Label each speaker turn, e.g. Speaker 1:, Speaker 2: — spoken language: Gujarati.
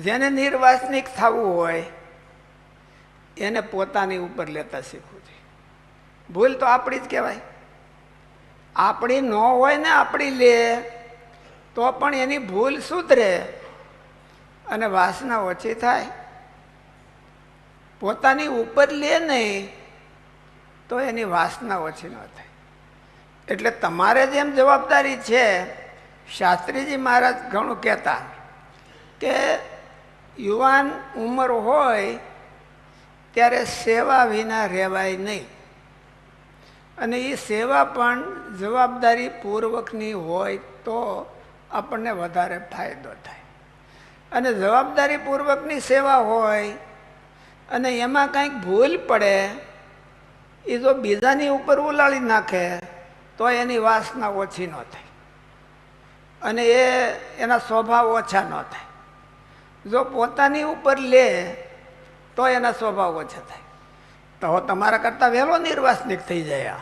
Speaker 1: જેને નિર્વાસનિક થવું હોય એને પોતાની ઉપર લેતા શીખવું જોઈએ. ભૂલ તો આપણી જ કહેવાય. આપણી ન હોય ને આપણી લે તો પણ એની ભૂલ સુધરે અને વાસના ઓછી થાય. પોતાની ઉપર લે નહીં તો એની વાસના ઓછી ન થાય. એટલે તમારે જેમ જવાબદારી છે, શાસ્ત્રીજી મહારાજ ઘણું કહેતા કે યુવાન ઉંમર હોય ત્યારે સેવા વિના રહેવાય નહીં. અને એ સેવા પણ જવાબદારી પૂર્વકની હોય તો આપણને વધારે ફાયદો થાય. અને જવાબદારી પૂર્વકની સેવા હોય અને એમાં કંઈક ભૂલ પડે, એ જો બીજાની ઉપર ઉલાળી નાખે તો એની વાસના ઓછી ન થાય અને એના સ્વભાવ ઓછા ન થાય. જો પોતાની ઉપર લે તો એના સ્વભાવ ઓછા થાય. તો તમારા કરતાં વહેલો નિર્વાસનિક થઈ જાય.